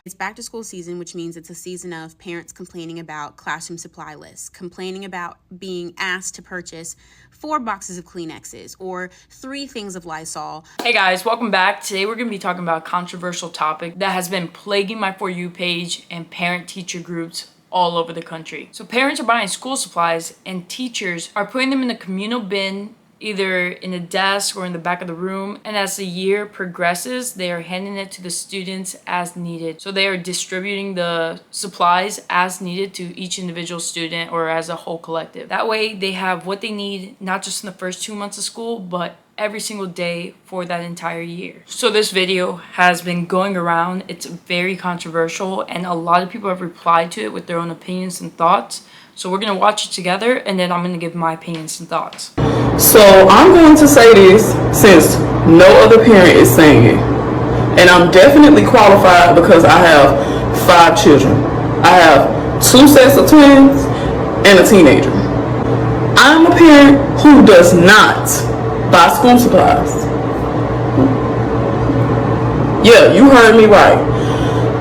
It's back to school season, which means it's a season of parents complaining about classroom supply lists, complaining about being asked to purchase 4 boxes of Kleenexes or 3 things of Lysol. Hey guys, welcome back. Today we're going to be talking about a controversial topic that has been plaguing my For You page and parent-teacher groups all over the country. So parents are buying school supplies and teachers are putting them in the communal bin, either in a desk or in the back of the room, and as the year progresses they are handing it to the students as needed. So they are distributing the supplies as needed to each individual student or as a whole collective. That way they have what they need, not just in the first 2 months of school, but every single day for that entire year. So this video has been going around. It's very controversial and a lot of people have replied to it with their own opinions and thoughts. So we're gonna watch it together and then I'm gonna give my opinions and thoughts. So I'm going to say this since no other parent is saying it. And I'm definitely qualified because I have 5 children. I have 2 sets of twins and a teenager. I'm a parent who does not buy school supplies. Yeah, you heard me right.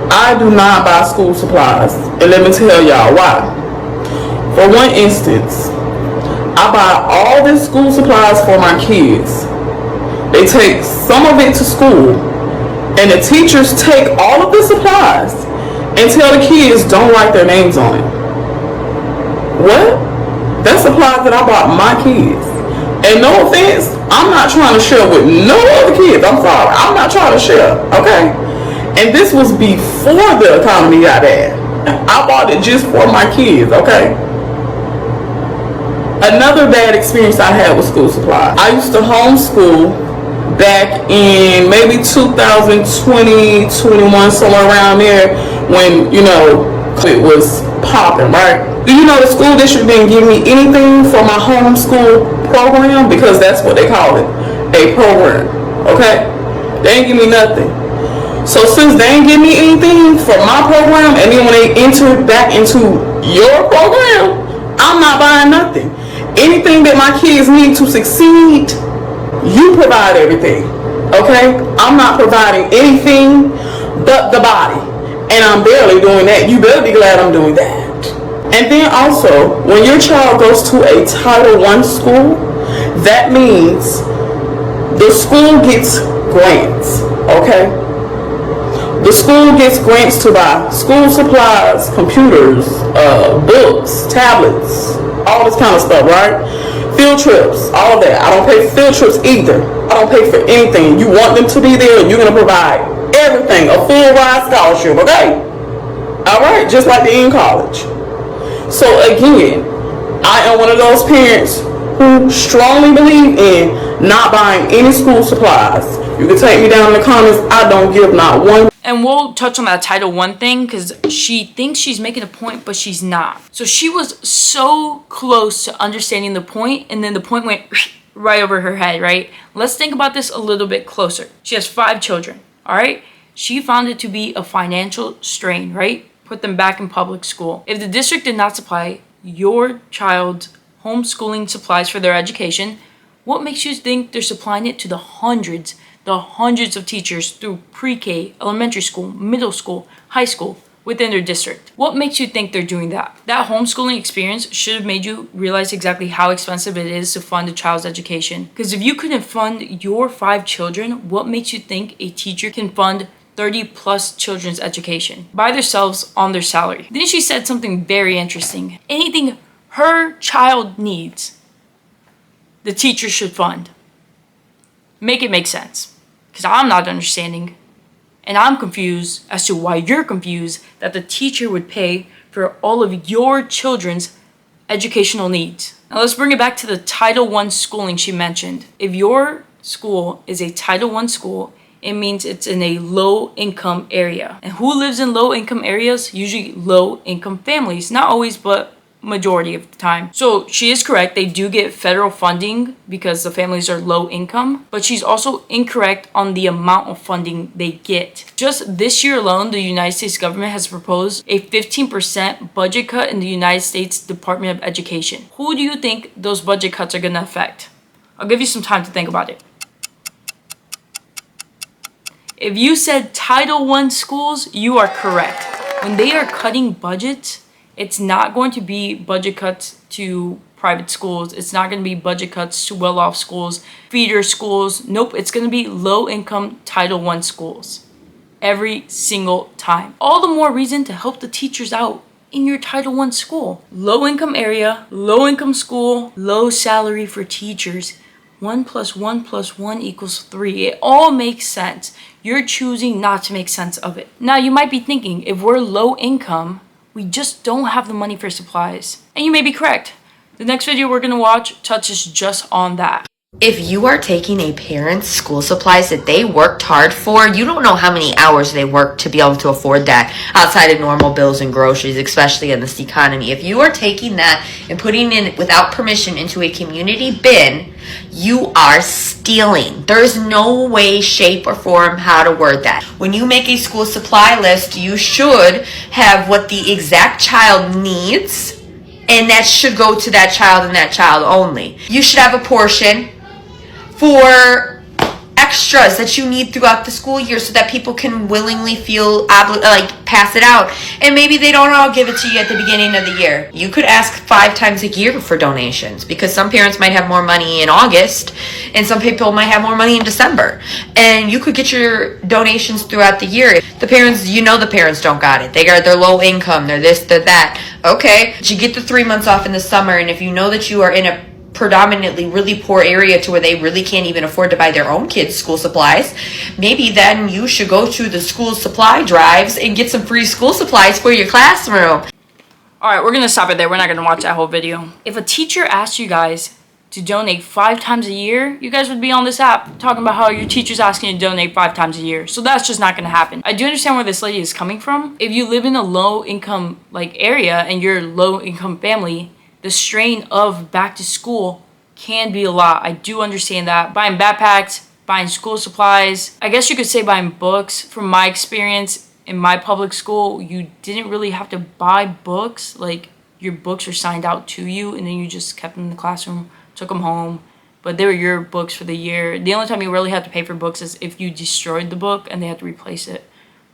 I do not buy school supplies. And let me tell y'all why. For one instance, I buy all this school supplies for my kids. They take some of it to school, and the teachers take all of the supplies and tell the kids don't write their names on it. What? That's supplies that I bought my kids. And no offense, I'm not trying to share with no other kids. I'm sorry, I'm not trying to share, okay? And this was before the economy got bad. I bought it just for my kids, okay? Another bad experience I had with school supplies. I used to homeschool back in maybe 2020, 21, somewhere around there when, it was popping, right? Do you know the school district didn't give me anything for my homeschool program? Because that's what they call it, a program, okay? They didn't give me nothing. So since they didn't give me anything for my program, and then when they enter back into your program, I'm not buying nothing. Anything that my kids need to succeed, you provide everything, okay? I'm not providing anything but the body, and I'm barely doing that. You better be glad I'm doing that. And then also, when your child goes to a Title I school, that means the school gets grants, okay? The school gets grants to buy school supplies, computers, books, tablets, all this kind of stuff, right? Field trips, all of that. I don't pay for field trips either. I don't pay for anything. You want them to be there, you're going to provide everything, a full ride scholarship, okay? All right, just like they're in college. So again, I am one of those parents who strongly believe in not buying any school supplies. You can take me down in the comments. I don't give not one. And we'll touch on that Title I thing because she thinks she's making a point, but she's not. So she was so close to understanding the point, and then the point went right over her head, right? Let's think about this a little bit closer. She has 5 children, all right? She found it to be a financial strain, right? Put them back in public school. If the district did not supply your child's homeschooling supplies for their education, what makes you think they're supplying it to the hundreds of teachers through pre-K, elementary school, middle school, high school within their district? What makes you think they're doing that? That homeschooling experience should have made you realize exactly how expensive it is to fund a child's education. Because if you couldn't fund your 5 children, what makes you think a teacher can fund 30 plus children's education by themselves on their salary? Then she said something very interesting. Anything her child needs, the teacher should fund. Make it make sense. Because I'm not understanding, and I'm confused as to why you're confused that the teacher would pay for all of your children's educational needs. Now let's bring it back to the Title I schooling she mentioned. If your school is a Title I school, it means it's in a low-income area. And who lives in low-income areas? Usually low-income families. Not always, but majority of the time. So she is correct. They do get federal funding because the families are low income, but she's also incorrect on the amount of funding they get. Just this year alone, the United States government has proposed a 15% budget cut in the United States Department of Education. Who do you think those budget cuts are going to affect? I'll give you some time to think about it. If you said Title I schools, you are correct. When they are cutting budgets, it's not going to be budget cuts to private schools. It's not going to be budget cuts to well-off schools, feeder schools. Nope, it's going to be low-income Title I schools every single time. All the more reason to help the teachers out in your Title I school. Low-income area, low-income school, low salary for teachers. 1 + 1 + 1 = 3. It all makes sense. You're choosing not to make sense of it. Now, you might be thinking, if we're low income, we just don't have the money for supplies. And you may be correct. The next video we're going to watch touches just on that. If you are taking a parent's school supplies that they worked hard for, you don't know how many hours they worked to be able to afford that outside of normal bills and groceries, especially in this economy. If you are taking that and putting it without permission into a community bin, you are stealing. There's no way, shape, or form how to word that. When you make a school supply list, you should have what the exact child needs, and that should go to that child and that child only. You should have a portion for extras that you need throughout the school year so that people can willingly feel pass it out. And maybe they don't all give it to you at the beginning of the year. You could ask 5 times a year for donations, because some parents might have more money in August and some people might have more money in December. And you could get your donations throughout the year. The parents don't got it. They're low income, they're this, they're that. Okay, but you get the 3 months off in the summer, and if you know that you are in a predominantly really poor area to where they really can't even afford to buy their own kids school supplies, maybe then you should go to the school supply drives and get some free school supplies for your classroom. Alright, we're going to stop it there. We're not going to watch that whole video. If a teacher asked you guys to donate 5 times a year, you guys would be on this app talking about how your teacher's asking you to donate 5 times a year. So that's just not going to happen. I do understand where this lady is coming from. If you live in a low income area and you're a low income family, the strain of back to school can be a lot. I do understand that. Buying backpacks, buying school supplies, I guess you could say buying books. From my experience in my public school, you didn't really have to buy books. Like, your books were signed out to you and then you just kept them in the classroom, took them home, but they were your books for the year. The only time you really had to pay for books is if you destroyed the book and they had to replace it.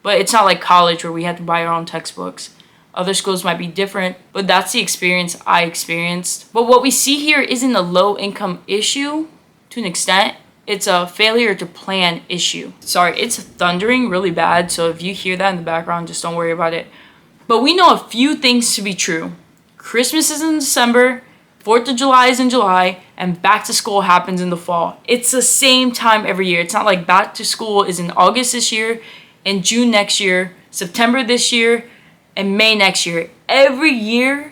But it's not like college where we had to buy our own textbooks. Other schools might be different, but that's the experience I experienced. But what we see here isn't a low income issue to an extent. It's a failure to plan issue. Sorry, it's thundering really bad, so if you hear that in the background, just don't worry about it. But we know a few things to be true. Christmas is in December, 4th of July is in July, and back to school happens in the fall. It's the same time every year. It's not like back to school is in August this year, and June next year, September this year, and May next year. Every year,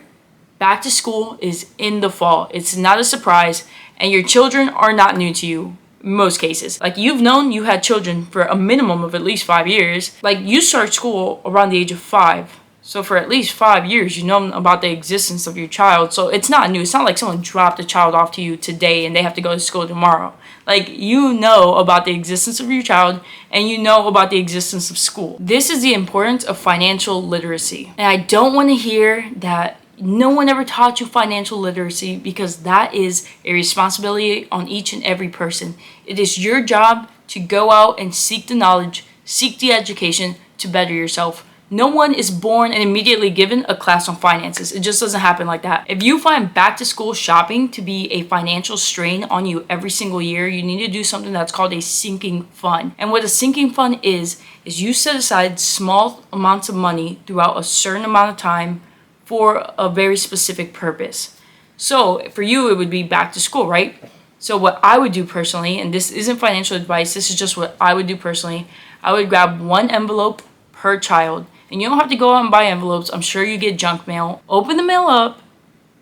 back to school is in the fall. It's not a surprise, and your children are not new to you in most cases. Like, you've known you had children for a minimum of at least 5 years. Like, you start school around the age of 5. So for at least 5 years, you know about the existence of your child. So it's not new. It's not like someone dropped a child off to you today and they have to go to school tomorrow. Like, you know about the existence of your child and you know about the existence of school. This is the importance of financial literacy. And I don't want to hear that no one ever taught you financial literacy, because that is a responsibility on each and every person. It is your job to go out and seek the knowledge, seek the education to better yourself. No one is born and immediately given a class on finances. It just doesn't happen like that. If you find back to school shopping to be a financial strain on you every single year, you need to do something that's called a sinking fund. And what a sinking fund is you set aside small amounts of money throughout a certain amount of time for a very specific purpose. So for you, it would be back to school, right? So what I would do personally, and this isn't financial advice, this is just what I would do personally, I would grab one envelope per child. And you don't have to go out and buy envelopes. I'm sure you get junk mail. Open the mail up,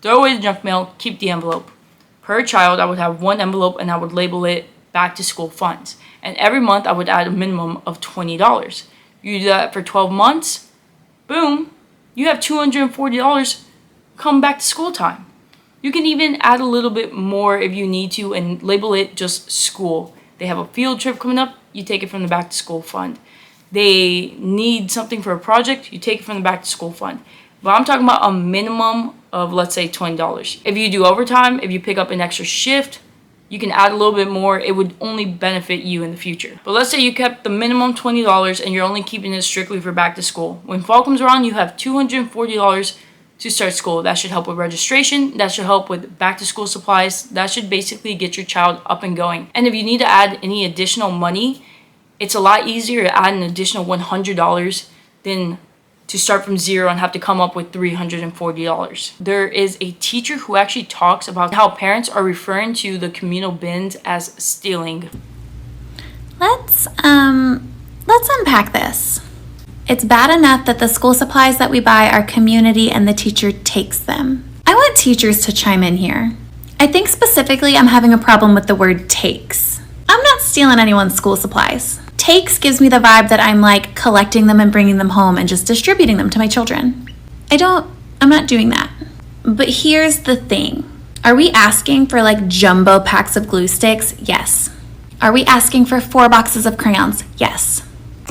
throw away the junk mail, keep the envelope. Per child, I would have one envelope and I would label it back to school funds. And every month I would add a minimum of $20. You do that for 12 months, boom, you have $240 come back to school time. You can even add a little bit more if you need to and label it just school. They have a field trip coming up, you take it from the back to school fund. They need something for a project, you take it from the back to school fund. But I'm talking about a minimum of, let's say, $20. If you do overtime, if you pick up an extra shift, you can add a little bit more. It would only benefit you in the future. But let's say you kept the minimum $20 and you're only keeping it strictly for back to school. When fall comes around, you have $240 to start school. That should help with registration. That should help with back to school supplies. That should basically get your child up and going. And if you need to add any additional money, it's a lot easier to add an additional $100 than to start from zero and have to come up with $340. There is a teacher who actually talks about how parents are referring to the communal bins as stealing. Let's unpack this. It's bad enough that the school supplies that we buy are community and the teacher takes them. I want teachers to chime in here. I think specifically I'm having a problem with the word takes. I'm not stealing anyone's school supplies. Takes gives me the vibe that I'm like collecting them and bringing them home and just distributing them to my children. I'm not doing that. But here's the thing. Are we asking for like jumbo packs of glue sticks? Yes. Are we asking for 4 boxes of crayons? Yes.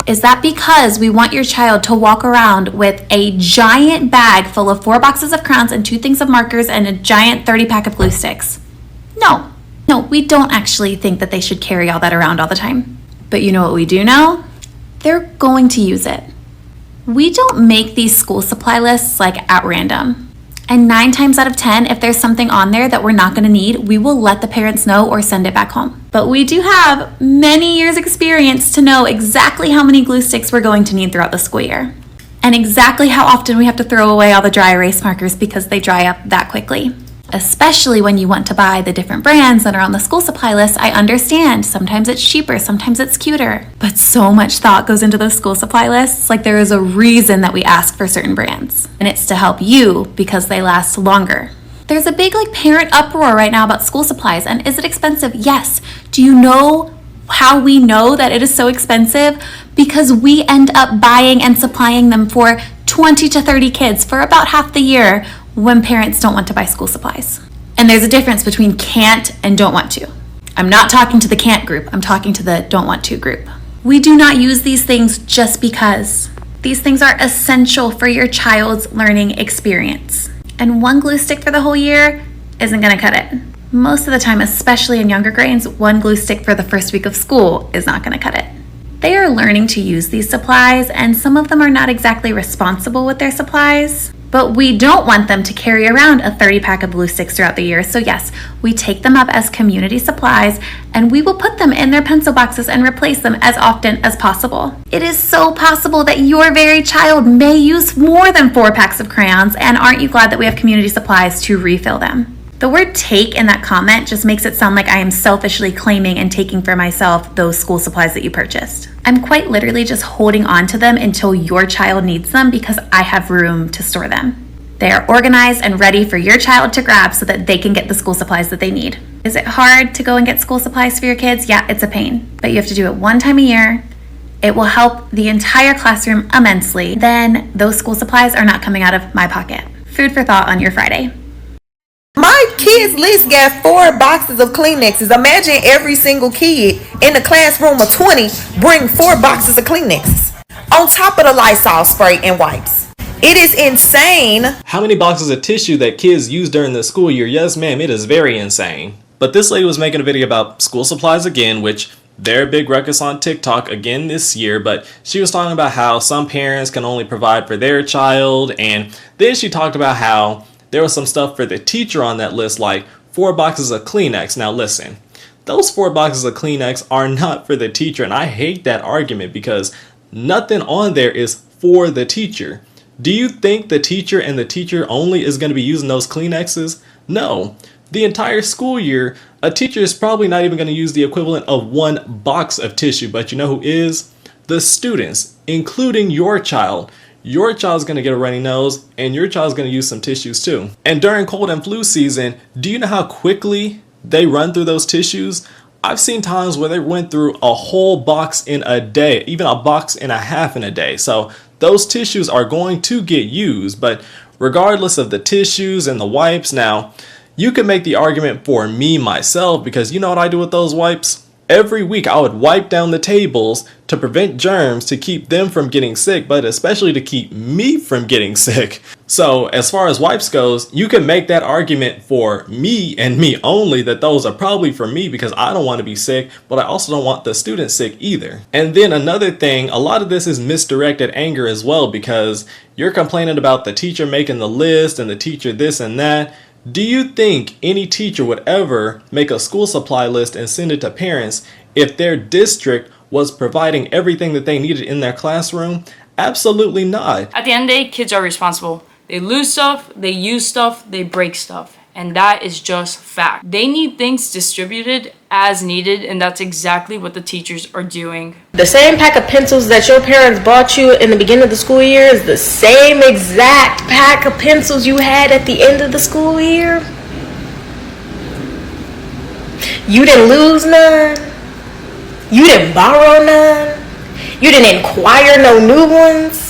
Is that because we want your child to walk around with a giant bag full of 4 boxes of crayons and 2 things of markers and a giant 30 pack of glue sticks? No, we don't actually think that they should carry all that around all the time. But you know what we do know? They're going to use it. We don't make these school supply lists like at random. And 9 times out of 10, if there's something on there that we're not going to need, we will let the parents know or send it back home. But we do have many years experience to know exactly how many glue sticks we're going to need throughout the school year. And exactly how often we have to throw away all the dry erase markers because they dry up that quickly. Especially when you want to buy the different brands that are on the school supply list, I understand. Sometimes it's cheaper, sometimes it's cuter. But so much thought goes into those school supply lists. Like there is a reason that we ask for certain brands. And it's to help you because they last longer. There's a big parent uproar right now about school supplies. And is it expensive? Yes. Do you know how we know that it is so expensive? Because we end up buying and supplying them for 20 to 30 kids for about half the year when parents don't want to buy school supplies. And there's a difference between can't and don't want to. I'm not talking to the can't group, I'm talking to the don't want to group. We do not use these things just because. These things are essential for your child's learning experience. And 1 glue stick for the whole year isn't gonna cut it. Most of the time, especially in younger grades, 1 glue stick for the first week of school is not gonna cut it. They are learning to use these supplies, and some of them are not exactly responsible with their supplies. But we don't want them to carry around a 30 pack of glue sticks throughout the year. So yes, we take them up as community supplies and we will put them in their pencil boxes and replace them as often as possible. It is so possible that your very child may use more than 4 packs of crayons, and aren't you glad that we have community supplies to refill them? The word take in that comment just makes it sound like I am selfishly claiming and taking for myself those school supplies that you purchased. I'm quite literally just holding on to them until your child needs them because I have room to store them. They are organized and ready for your child to grab so that they can get the school supplies that they need. Is it hard to go and get school supplies for your kids? Yeah, it's a pain, but you have to do it 1 time a year. It will help the entire classroom immensely. Then those school supplies are not coming out of my pocket. Food for thought on your Friday. My kids' list got 4 boxes of Kleenexes. Imagine every single kid in the classroom of 20 bring 4 boxes of Kleenexes on top of the Lysol spray and wipes. It is insane. How many boxes of tissue that kids use during the school year? Yes, ma'am, it is very insane. But this lady was making a video about school supplies again, which they're a big ruckus on TikTok again this year, but she was talking about how some parents can only provide for their child, and then she talked about how there was some stuff for the teacher on that list, like 4 boxes of Kleenex. Now listen, those 4 boxes of Kleenex are not for the teacher, and I hate that argument because nothing on there is for the teacher. Do you think the teacher and the teacher only is going to be using those Kleenexes? No. The entire school year, a teacher is probably not even going to use the equivalent of 1 box of tissue, but you know who is? The students, including your child. Your child's going to get a runny nose, and your child's going to use some tissues too. And during cold and flu season, do you know how quickly they run through those tissues? I've seen times where they went through a whole box in a day, even a box and a half in a day. So those tissues are going to get used, but regardless of the tissues and the wipes, now, you can make the argument for me, myself, because you know what I do with those wipes? every week I would wipe down the tables to prevent germs to keep them from getting sick, but especially to keep me from getting sick. So as far as wipes goes, you can make that argument for me and me only, that those are probably for me because I don't want to be sick, but I also don't want the students sick either. And then another thing, a lot of this is misdirected anger as well, because you're complaining about the teacher making the list and the teacher this and that. Do you think any teacher would ever make a school supply list and send it to parents if their district was providing everything that they needed in their classroom? Absolutely not. At the end of the day, kids are responsible. They lose stuff, they use stuff, they break stuff. And that is just fact. They need things distributed as needed, and that's exactly what the teachers are doing. The same pack of pencils that your parents bought you in the beginning of the school year is the same exact pack of pencils you had at the end of the school year. You didn't lose none. You didn't borrow none. You didn't inquire no new ones.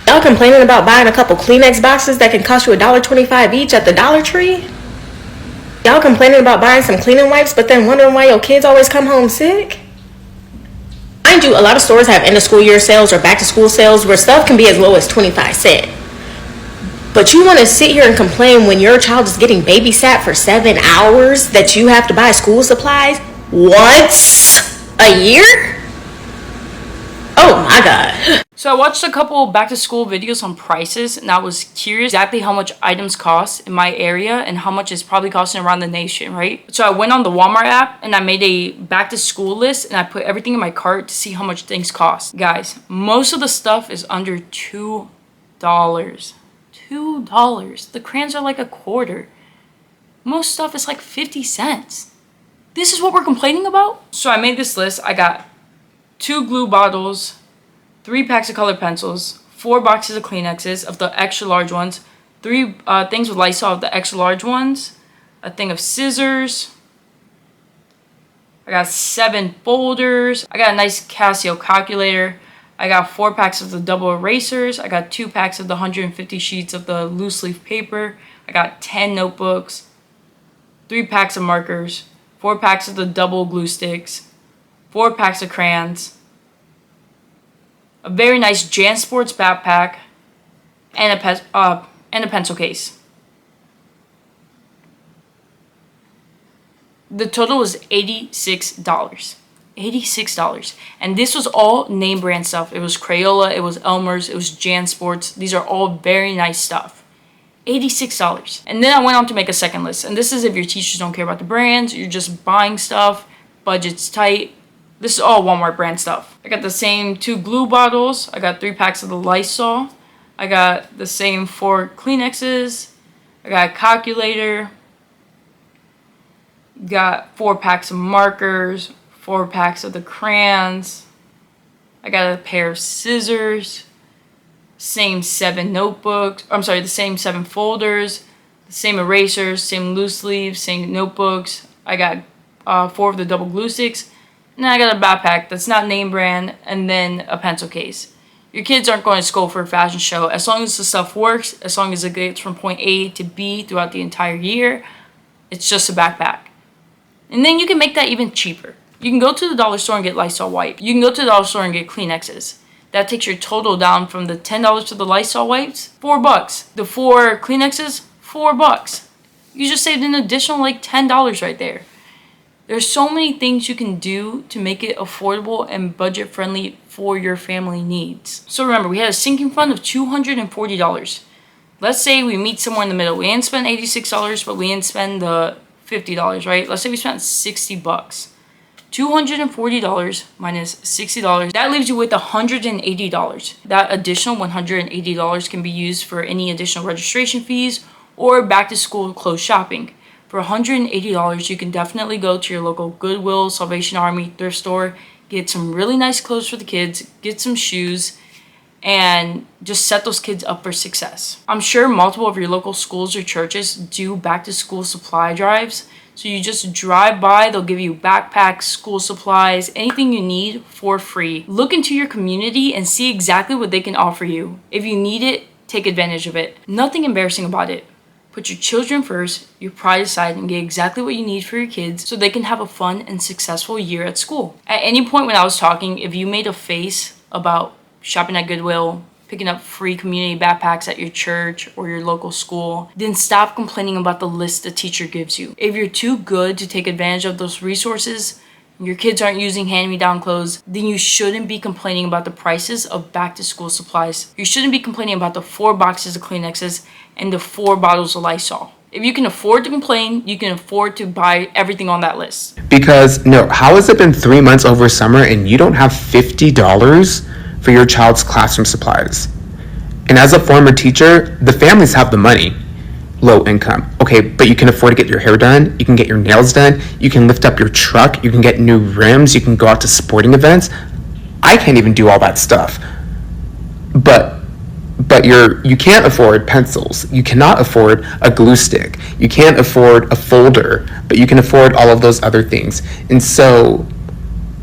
Y'all complaining about buying a couple Kleenex boxes that can cost you $1.25 each at the Dollar Tree? Y'all complaining about buying some cleaning wipes but then wondering why your kids always come home sick? Mind you, a lot of stores have end of school year sales or back to school sales where stuff can be as low as 25 cents. But you want to sit here and complain when your child is getting babysat for 7 hours that you have to buy school supplies once a year? Oh my God. So I watched a couple back to school videos on prices, and I was curious exactly how much items cost in my area and how much it's probably costing around the nation, right? So I went on the Walmart app and I made a back to school list and I put everything in my cart to see how much things cost. Guys, most of the stuff is under $2. $2. The crayons are like a quarter. Most stuff is like 50 cents. This is what we're complaining about? So I made this list. I got 2 glue bottles, 3 packs of colored pencils, 4 boxes of Kleenexes of the extra large ones, 3 things with Lysol of the extra large ones, a thing of scissors. I got 7 folders. I got a nice Casio calculator. I got 4 packs of the double erasers. I got 2 packs of the 150 sheets of the loose leaf paper. I got 10 notebooks, 3 packs of markers, 4 packs of the double glue sticks, 4 packs of crayons, a very nice JanSports backpack, and a pencil case. The total was $86. $86. And this was all name brand stuff. It was Crayola, it was Elmer's, it was JanSports. These are all very nice stuff. $86. And then I went on to make a second list. And this is if your teachers don't care about the brands, you're just buying stuff, budget's tight. This is all Walmart brand stuff. I got the same 2 glue bottles. I got 3 packs of the Lysol. I got the same 4 Kleenexes. I got a calculator. Got 4 packs of markers. 4 packs of the crayons. I got a pair of scissors. Same 7 notebooks. The same 7 folders. The same erasers. Same loose leaves. Same notebooks. I got 4 of the double glue sticks. And then I got a backpack that's not name brand, and then a pencil case. Your kids aren't going to school for a fashion show. As long as the stuff works, as long as it gets from point A to B throughout the entire year, it's just a backpack. And then you can make that even cheaper. You can go to the dollar store and get Lysol wipe. You can go to the dollar store and get Kleenexes. That takes your total down from the $10 for the Lysol wipes, $4. The 4 Kleenexes, $4. You just saved an additional like $10 right there. There's so many things you can do to make it affordable and budget friendly for your family needs. So remember, we had a sinking fund of $240. Let's say we meet somewhere in the middle. We didn't spend $86, but we didn't spend the $50, right? Let's say we spent $60. $240 minus $60, that leaves you with $180. That additional $180 can be used for any additional registration fees or back to school clothes shopping. For $180, you can definitely go to your local Goodwill, Salvation Army, thrift store, get some really nice clothes for the kids, get some shoes, and just set those kids up for success. I'm sure multiple of your local schools or churches do back to school supply drives. So you just drive by, they'll give you backpacks, school supplies, anything you need for free. Look into your community and see exactly what they can offer you. If you need it, take advantage of it. Nothing embarrassing about it. Put your children first, your pride aside, and get exactly what you need for your kids so they can have a fun and successful year at school. At any point when I was talking, if you made a face about shopping at Goodwill, picking up free community backpacks at your church or your local school, then stop complaining about the list the teacher gives you. If you're too good to take advantage of those resources, your kids aren't using hand-me-down clothes, then you shouldn't be complaining about the prices of back-to-school supplies. You shouldn't be complaining about the 4 boxes of Kleenexes and the 4 bottles of Lysol. If you can afford to complain, you can afford to buy everything on that list. Because, no, how has it been 3 months over summer and you don't have $50 for your child's classroom supplies? And as a former teacher, the families have the money. Low income. Okay, but you can afford to get your hair done, you can get your nails done, you can lift up your truck, you can get new rims, you can go out to sporting events. I can't even do all that stuff. But you can't afford pencils. You cannot afford a glue stick. You can't afford a folder, but you can afford all of those other things. And so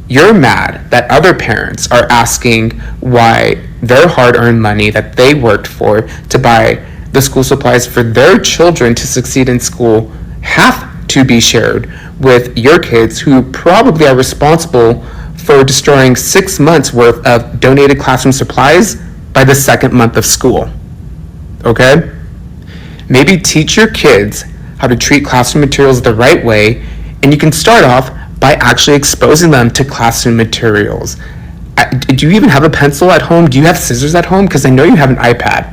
you're mad that other parents are asking why their hard-earned money that they worked for to buy the school supplies for their children to succeed in school have to be shared with your kids who probably are responsible for destroying 6 months worth of donated classroom supplies by the 2nd month of school. Okay? Maybe teach your kids how to treat classroom materials the right way, and you can start off by actually exposing them to classroom materials. Do you even have a pencil at home? Do you have scissors at home? Because I know you have an iPad.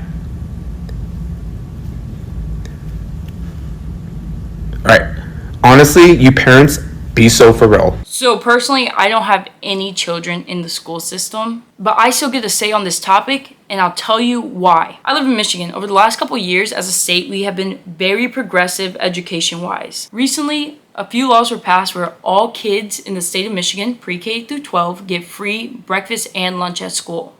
All right. Honestly, you parents, be so for real. So personally, I don't have any children in the school system, but I still get a say on this topic, and I'll tell you why. I live in Michigan. Over the last couple of years as a state, we have been very progressive education-wise. Recently, a few laws were passed where all kids in the state of Michigan, pre-K through 12, get free breakfast and lunch at school,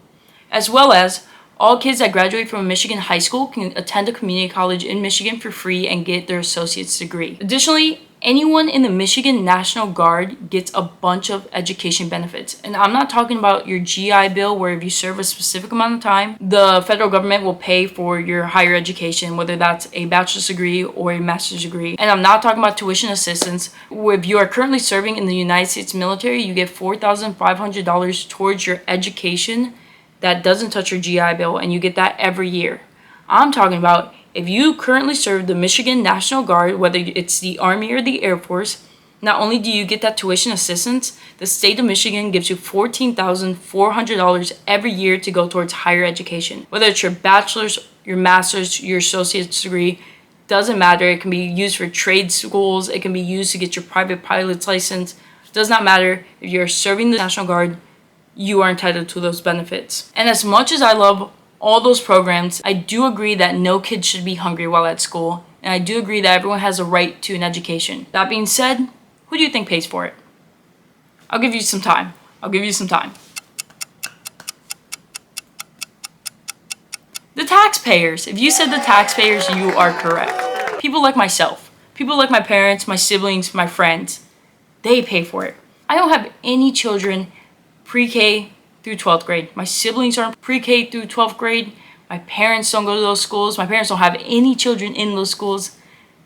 as well as all kids that graduate from a Michigan high school can attend a community college in Michigan for free and get their associate's degree. Additionally, anyone in the Michigan National Guard gets a bunch of education benefits. And I'm not talking about your GI Bill, where if you serve a specific amount of time, the federal government will pay for your higher education, whether that's a bachelor's degree or a master's degree. And I'm not talking about tuition assistance, where if you are currently serving in the United States military, you get $4,500 towards your education. That doesn't touch your GI Bill, and you get that every year. I'm talking about if you currently serve the Michigan National Guard, whether it's the Army or the Air Force, not only do you get that tuition assistance, the state of Michigan gives you $14,400 every year to go towards higher education. Whether it's your bachelor's, your master's, your associate's degree, doesn't matter. It can be used for trade schools. It can be used to get your private pilot's license. Does not matter. If you're serving the National Guard, you are entitled to those benefits. And as much as I love all those programs, I do agree that no kid should be hungry while at school, and I do agree that everyone has a right to an education. That being said, who do you think pays for it? I'll give you some time. The taxpayers. If you said the taxpayers, you are correct. People like myself, people like my parents, my siblings, my friends, they pay for it. I don't have any children pre-K through 12th grade. My siblings aren't pre-K through 12th grade. My parents don't go to those schools. My parents don't have any children in those schools.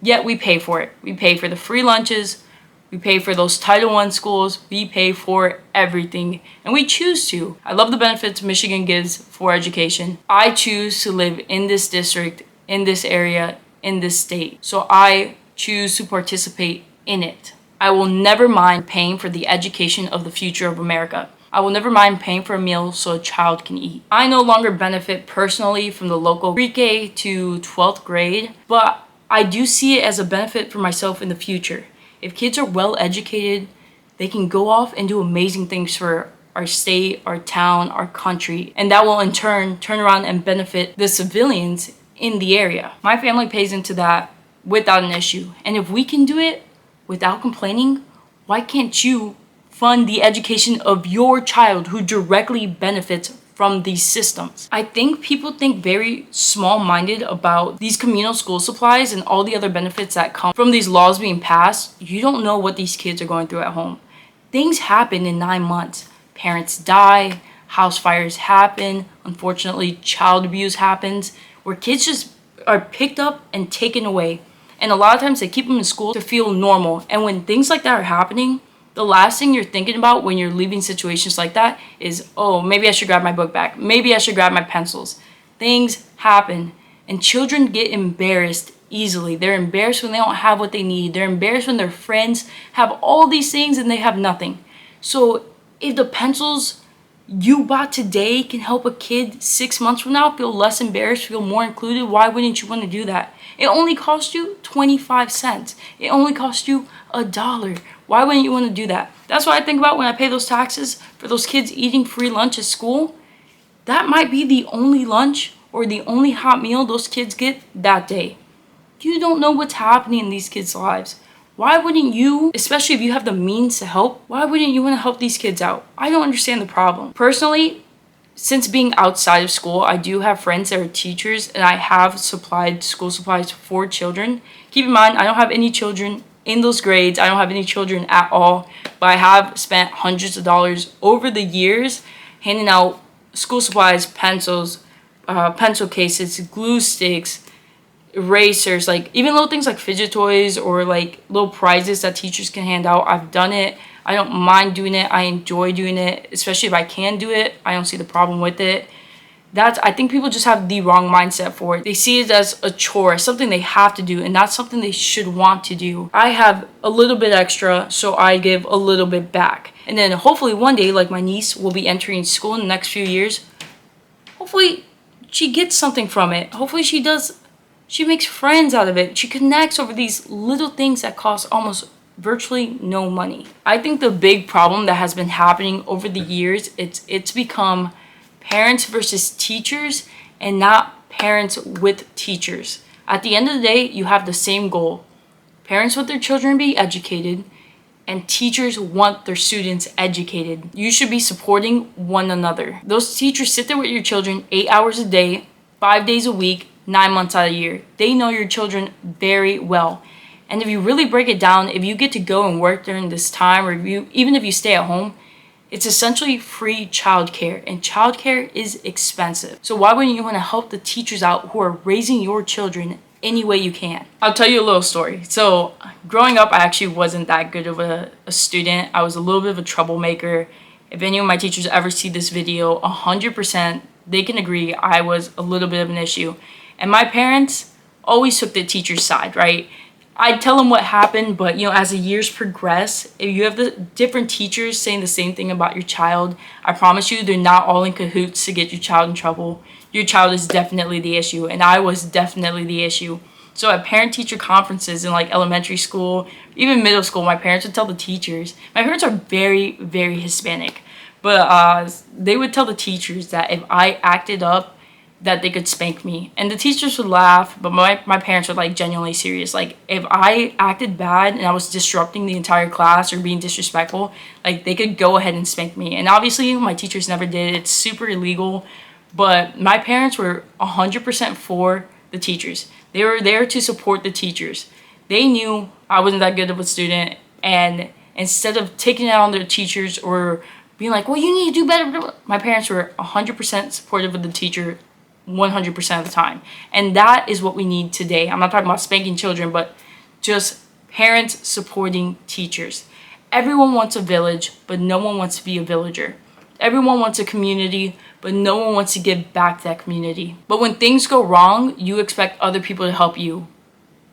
Yet we pay for it. We pay for the free lunches. We pay for those Title I schools. We pay for everything. And we choose to. I love the benefits Michigan gives for education. I choose to live in this district, in this area, in this state. So I choose to participate in it. I will never mind paying for the education of the future of America. I will never mind paying for a meal so a child can eat. I no longer benefit personally from the local pre-K to 12th grade, but I do see it as a benefit for myself in the future. If kids are well educated, they can go off and do amazing things for our state, our town, our country, and that will in turn turn around and benefit the civilians in the area. My family pays into that without an issue, and if we can do it without complaining, why can't you fund the education of your child who directly benefits from these systems? I think people think very small-minded about these communal school supplies and all the other benefits that come from these laws being passed. You don't know what these kids are going through at home. Things happen in 9 months. Parents die, house fires happen, unfortunately child abuse happens, where kids just are picked up and taken away. And a lot of times they keep them in school to feel normal. And when things like that are happening, the last thing you're thinking about when you're leaving situations like that is, oh, maybe I should grab my book back. Maybe I should grab my pencils. Things happen. And children get embarrassed easily. They're embarrassed when they don't have what they need. They're embarrassed when their friends have all these things and they have nothing. So if the pencils you bought today can help a kid 6 months from now feel less embarrassed, feel more included, why wouldn't you want to do that? It only cost you 25 cents. It only cost you $1. Why wouldn't you want to do that? That's what I think about when I pay those taxes for those kids eating free lunch at school. That might be the only lunch or the only hot meal those kids get that day. You don't know what's happening in these kids' lives. Why wouldn't you, especially if you have the means to help, why wouldn't you want to help these kids out? I don't understand the problem. Personally, since being outside of school, I do have friends that are teachers and I have supplied school supplies for children. Keep in mind, I don't have any children in those grades. I don't have any children at all, but I have spent hundreds of dollars over the years handing out school supplies, pencils, pencil cases, glue sticks, erasers, like even little things like fidget toys or like little prizes that teachers can hand out. I've done it. I don't mind doing it. I enjoy doing it, especially if I can do it. I don't see the problem with it. I think people just have the wrong mindset for it. They see it as a chore, something they have to do, and not something they should want to do. I have a little bit extra, so I give a little bit back. And then hopefully one day, like my niece will be entering school in the next few years, hopefully she gets something from it. Hopefully she makes friends out of it. She connects over these little things that cost almost virtually no money. I think the big problem that has been happening over the years, it's become parents versus teachers and not parents with teachers. At the end of the day, you have the same goal. Parents want their children to be educated and teachers want their students educated. You should be supporting one another. Those teachers sit there with your children 8 hours a day, 5 days a week, 9 months out of the year. They know your children very well. And if you really break it down, if you get to go and work during this time, or even if you stay at home, it's essentially free childcare, and childcare is expensive. So why wouldn't you want to help the teachers out who are raising your children any way you can? I'll tell you a little story. So growing up, I actually wasn't that good of a student. I was a little bit of a troublemaker. If any of my teachers ever see this video, 100% they can agree I was a little bit of an issue. And my parents always took the teacher's side, right? I'd tell them what happened, but as the years progress, if you have the different teachers saying the same thing about your child, I promise you they're not all in cahoots to get your child in trouble. Your child is definitely the issue, and I was definitely the issue. So at parent-teacher conferences in like elementary school, even middle school, my parents would tell the teachers. My parents are very, very Hispanic, but they would tell the teachers that if I acted up, that they could spank me. And the teachers would laugh, but my parents were like genuinely serious. Like if I acted bad and I was disrupting the entire class or being disrespectful, like they could go ahead and spank me. And obviously my teachers never did. It's super illegal. But my parents were 100% for the teachers. They were there to support the teachers. They knew I wasn't that good of a student, and instead of taking it out on their teachers or being like, well, you need to do better, my parents were 100% supportive of the teacher 100% of the time. And that is what we need today. I'm not talking about spanking children, but just parents supporting teachers. Everyone wants a village, but no one wants to be a villager. Everyone wants a community, but no one wants to give back to that community. But when things go wrong, you expect other people to help you.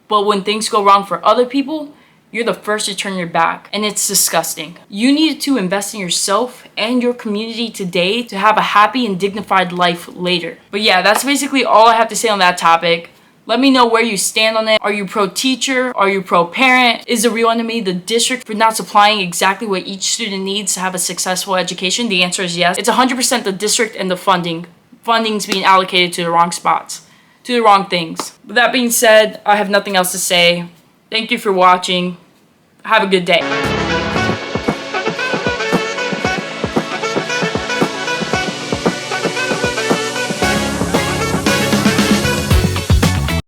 But when things go wrong for other people, you're the first to turn your back, and it's disgusting. You need to invest in yourself and your community today to have a happy and dignified life later. But yeah, that's basically all I have to say on that topic. Let me know where you stand on it. Are you pro-teacher? Are you pro-parent? Is the real enemy the district for not supplying exactly what each student needs to have a successful education? The answer is yes. It's 100% the district and the funding. Funding's being allocated to the wrong spots, to the wrong things. With that being said, I have nothing else to say. Thank you for watching. Have a good day.